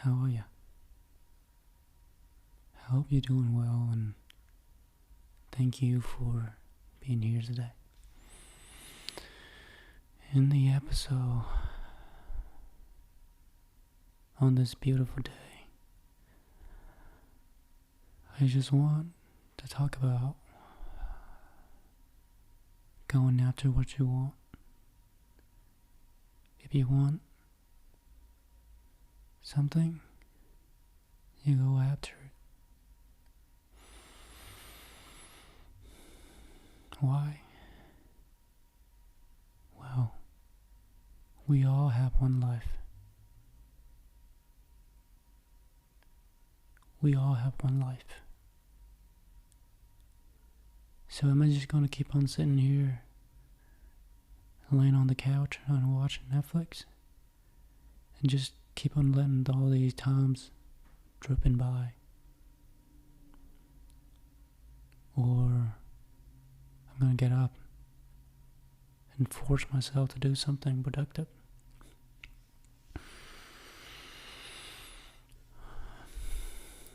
How are you? I hope you're doing well, and thank you for being here today. In the episode on this beautiful day, I just want to talk about going after what you want. If you want something, you go after it. Why? Well, we all have one life. We all have one life. So am I just gonna keep on sitting here, laying on the couch and watching Netflix, and just keep on letting all these times dripping by? Or I'm gonna get up and force myself to do something productive.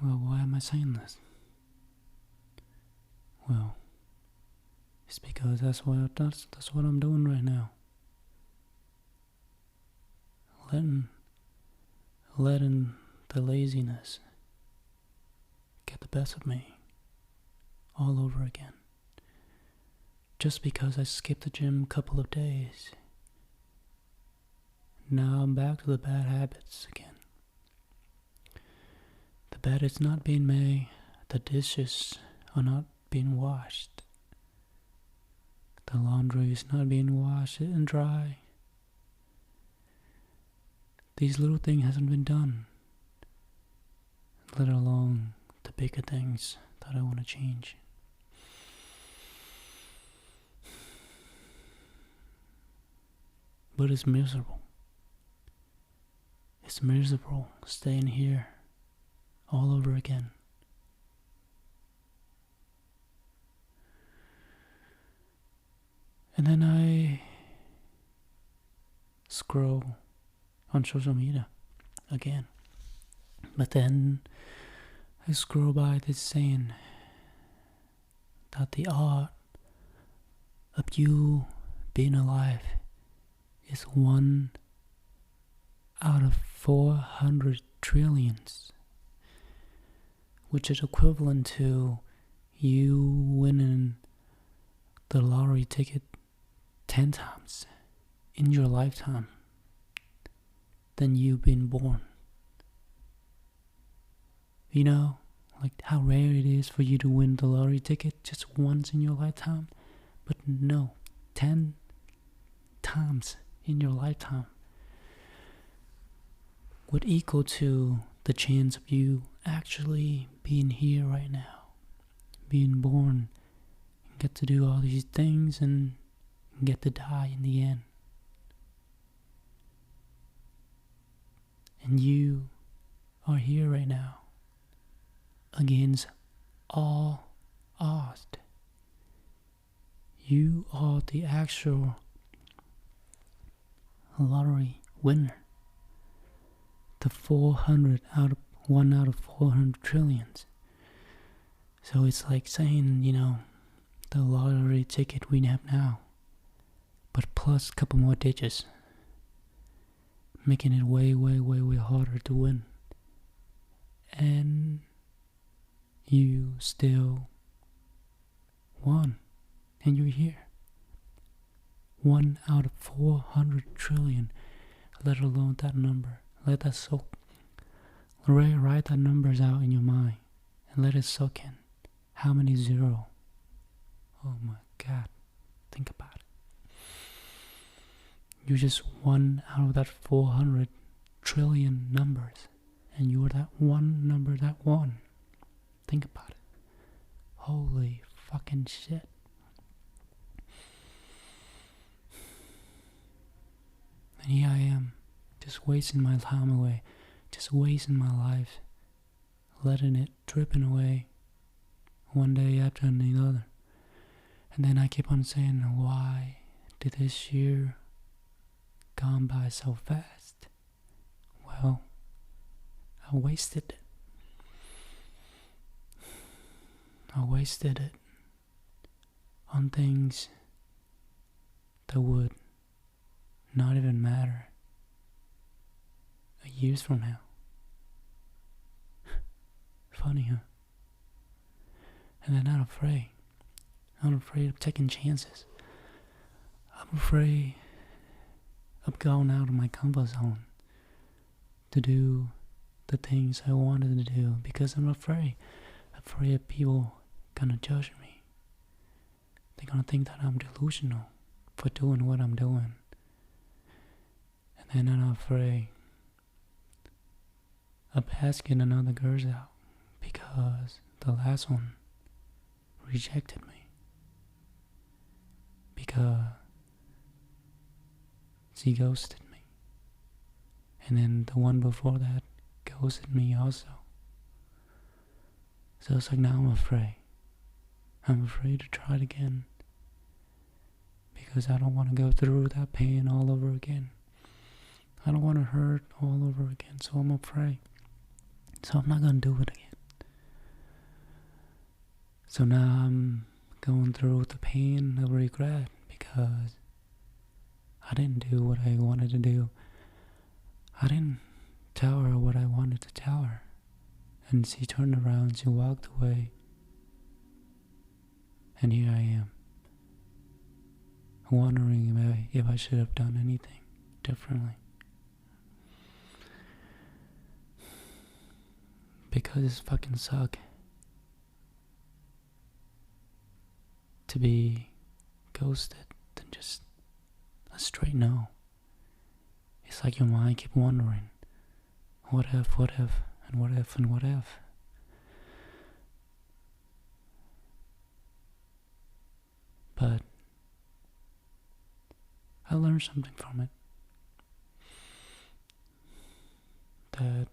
Well, why am I saying this? Well, it's because that's what I'm doing right now. Letting the laziness get the best of me all over again. Just because I skipped the gym a couple of days, now I'm back to the bad habits again. The bed is not being made, the dishes are not being washed, the laundry is not being washed and dry. These little things hasn't been done, let alone the bigger things that I want to change. But it's miserable. It's miserable staying here all over again. And then I scroll on social media again. But then I scroll by this saying that the art of you being alive is 1 out of 400 trillions, which is equivalent to you winning the lottery ticket 10 times in your lifetime than you being born. You know, like how rare it is for you to win the lottery ticket just once in your lifetime, but no, 10 times in your lifetime would equal to the chance of you actually being here right now, being born, and get to do all these things and get to die in the end. And you are here right now against all odds. You are the actual lottery winner. The 1 out of 400 trillions. So it's like saying, the lottery ticket we have now, but plus a couple more digits, making it way, way, way, way harder to win. And you still won, and you're here. 1 out of 400 trillion, let alone that number. Let that soak. Write that numbers out in your mind and let it soak in. How many zero? Oh my God. Think about it. You're just 1 out of that 400 trillion numbers, and you're that one number that won. Think about it. Holy fucking shit. And here I am, just wasting my time away, just wasting my life, letting it dripping away one day after another. And then I keep on saying, why did this year gone by so fast? Well, I wasted it. I wasted it on things that would not even matter years from now. Funny, huh? And I'm not afraid. I'm afraid of taking chances. I'm afraid of going out of my comfort zone to do the things I wanted to do because I'm afraid of people gonna judge me. They're gonna think that I'm delusional for doing what I'm doing. And then I'm afraid of asking another girls out because the last one rejected me. Because she ghosted me. And then the one before that ghosted me also. So it's like now I'm afraid. I'm afraid to try it again. Because I don't want to go through that pain all over again. I don't want to hurt all over again. So I'm afraid. So I'm not going to do it again. So now I'm going through the pain of regret because I didn't do what I wanted to do. I didn't tell her what I wanted to tell her. And she turned around, she walked away. And here I am, wondering if I should have done anything differently. Because it's fucking suck to be ghosted than just a straight no. It's like your mind keep wondering, what if, and what if, and what if. But I learned something from it. That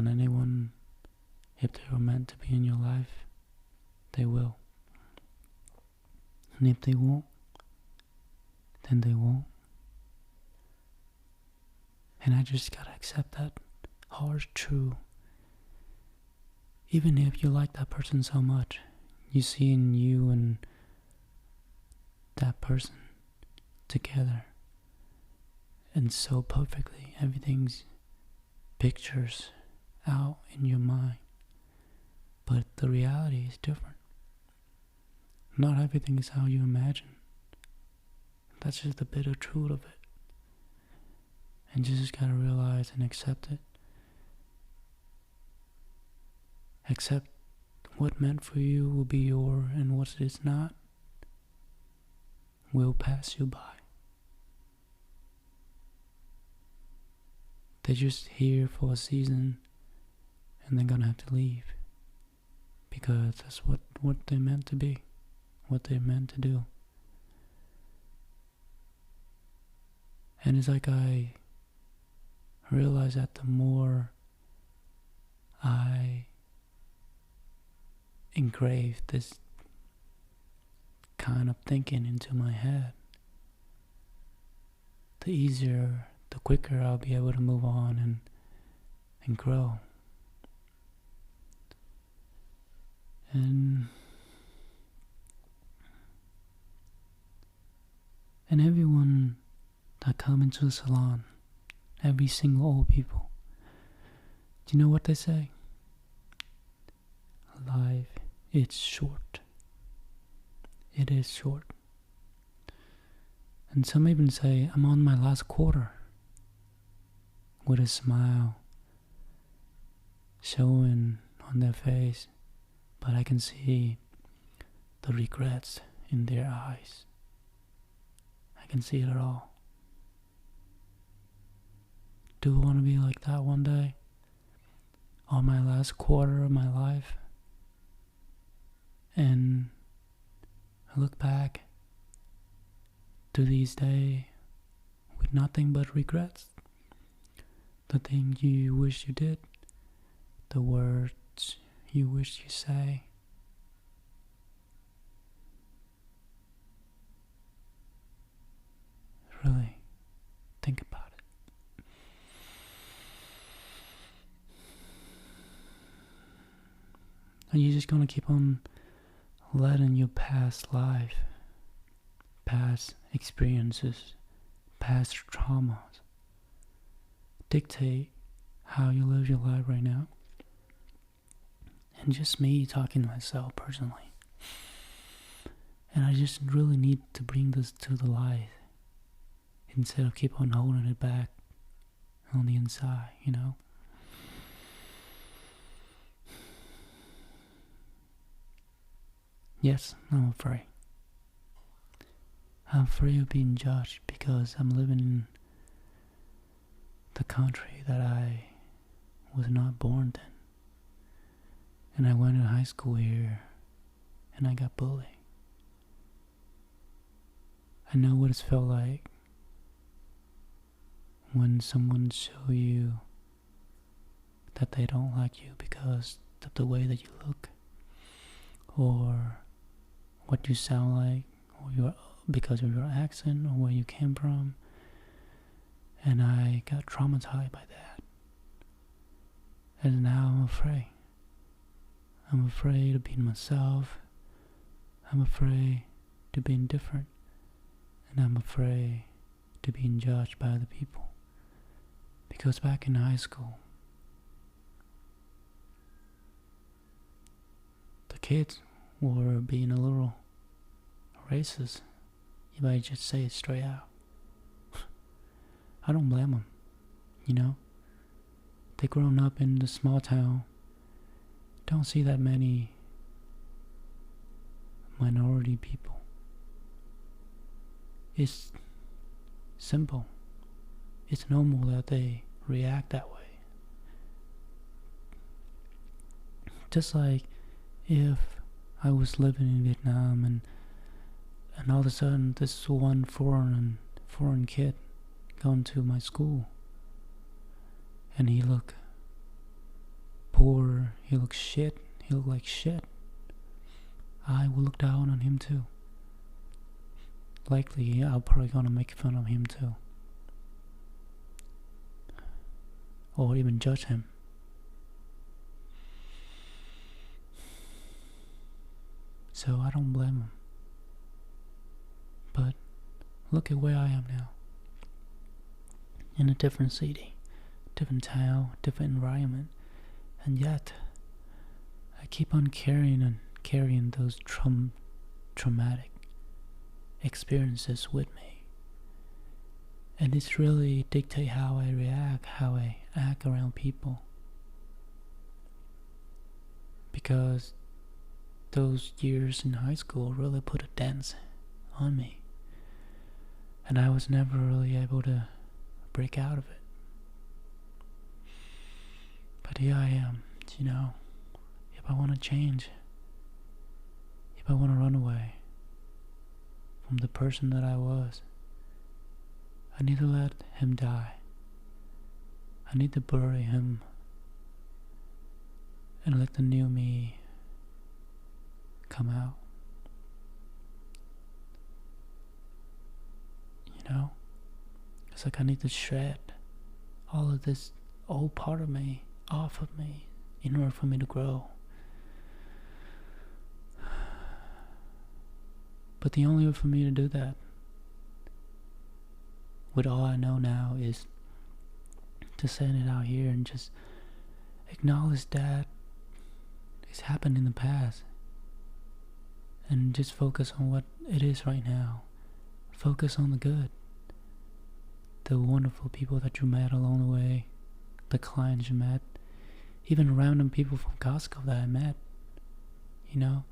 anyone, if they were meant to be in your life, they will. And if they won't, then they won't. And I just gotta accept that harsh truth. Even if you like that person so much, you see in you and that person together, and so perfectly, everything's pictures out in your mind. But the reality is different. Not everything is how you imagine. That's just the bitter truth of it. And you just gotta realize and accept it. Accept what meant for you will be your, and what is not will pass you by. They're just here for a season and they're gonna have to leave. Because that's what they're meant to be. What they're meant to do. And it's like I realize that the more I engrave this kind of thinking into my head, the easier, the quicker I'll be able to move on and grow. And everyone that come into the salon, every single old people, do you know what they say? Life is short. It is short. And some even say, I'm on my last quarter, with a smile showing on their face, but I can see the regrets in their eyes. I can see it all. Do I want to be like that one day? On my last quarter of my life? And I look back to these days with nothing but regrets. The things you wish you did, the words you wish you say. Really think about it. And you're just gonna keep on letting your past life, past experiences, past traumas dictate how you live your life right now. And just me talking to myself personally. And I just really need to bring this to the light instead of keep on holding it back on the inside, you know? Yes, I'm afraid. I'm afraid of being judged because I'm living in the country that I was not born in. And I went to high school here and I got bullied. I know what it's felt like when someone show you that they don't like you because of the way that you look or what you sound like or because of your accent or where you came from. And I got traumatized by that. And now I'm afraid. I'm afraid of being myself. I'm afraid to being different. And I'm afraid to being judged by other people. Because back in high school, the kids were being a little racist. You might just say it straight out. I don't blame them, you know? They grown up in the small town, don't see that many minority people. It's simple. It's normal that they react that way. Just like if I was living in Vietnam and all of a sudden this one foreign kid going to my school and he looked poor, he looked shit, he looked like shit, I will look down on him too. Likely I'll probably gonna make fun of him too. Or even judge him. So I don't blame him. But look at where I am now. In a different city, different town, different environment. And yet, I keep on carrying those traumatic experiences with me. And it's really dictate how I react, how I act around people. Because those years in high school really put a dent on me. And I was never really able to break out of it. But here I am, you know. If I want to change, if I want to run away from the person that I was, I need to let him die. I need to bury him and let the new me come out. You know? It's like I need to shred all of this old part of me off of me in order for me to grow. But the only way for me to do that, with all I know now, is to send it out here and just acknowledge that it's happened in the past and just focus on what it is right now. Focus on the good, the wonderful people that you met along the way, the clients you met, even random people from Costco that I met, you know,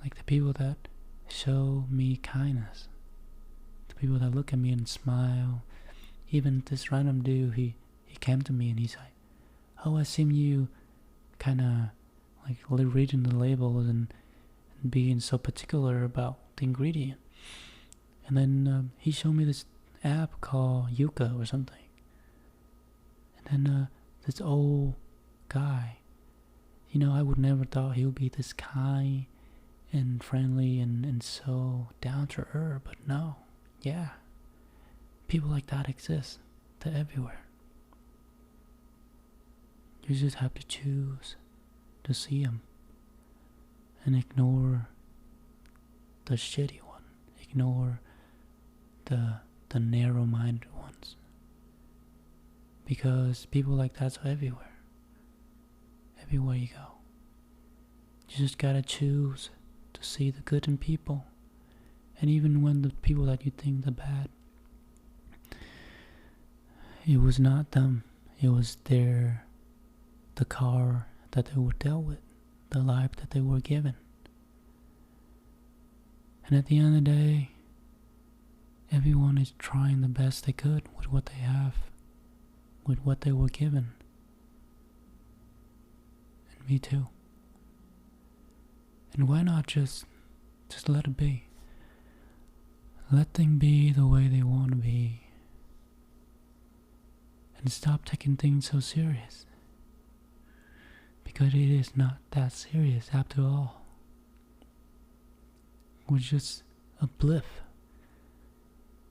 like the people that show me kindness, the people that look at me and smile. Even this random dude, he came to me and he's like, oh, I seen you kind of like reading the labels and being so particular about the ingredient. And then he showed me this app called Yuka or something. And then this old guy, you know, I would never thought he would be this kind and friendly and so down to earth, but no, yeah, people like that exist. They're everywhere. You just have to choose to see them and ignore the shitty one. Ignore the narrow-minded ones. Because people like that are everywhere. Everywhere you go. You just gotta choose to see the good in people. And even when the people that you think are bad, it was not them. It was the car that they were dealt with. The life that they were given. And at the end of the day, everyone is trying the best they could with what they have. With what they were given. And me too. And why not just let it be? Let them be the way they want to be. And stop taking things so serious. Because it is not that serious after all. We're just a blip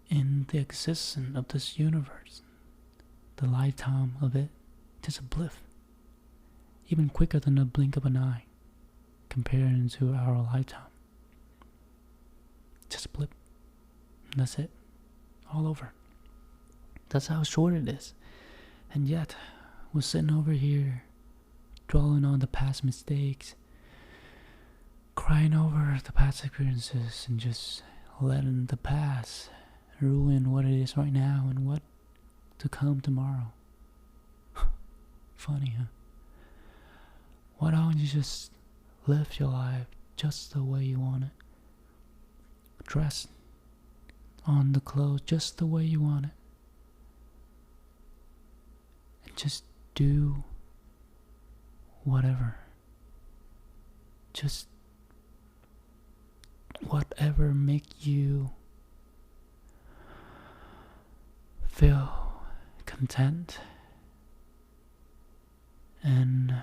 in the existence of this universe. The lifetime of it, just a blip. Even quicker than a blink of an eye. Comparing to our lifetime. Just a blip. And that's it. All over. That's how short it is. And yet, we're sitting over here, dwelling on the past mistakes, crying over the past experiences, and just letting the past ruin what it is right now and what to come tomorrow. Funny, huh? Why don't you just live your life just the way you want it? Dress on the clothes just the way you want it. And just do whatever. Just whatever make you feel content and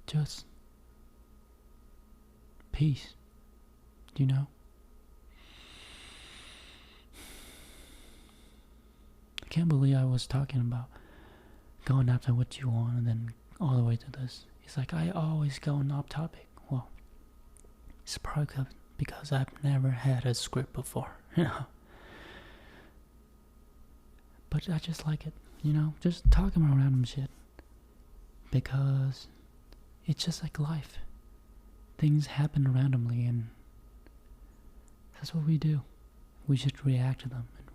just peace, you know? I can't believe I was talking about going after what you want and then all the way to this. It's like I always go off topic. Well, it's probably because I've never had a script before, you know? But I just like it, you know? Just talking about random shit. Because it's just like life. Things happen randomly and that's what we do. We just react to them and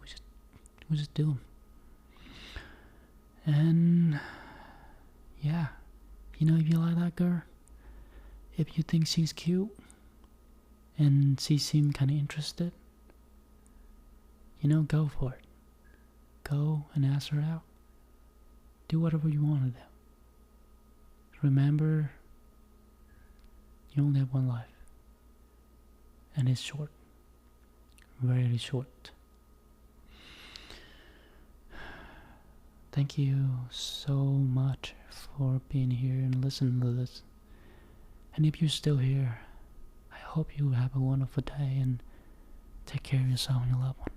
we just do them. And yeah, you know, if you like that girl, if you think she's cute and she seemed kind of interested, you know, go for it. Go and ask her out. Do whatever you want to do. Remember, you only have one life. And it's short. Very short. Thank you so much for being here and listening to this. And if you're still here, I hope you have a wonderful day and take care of yourself and your loved one.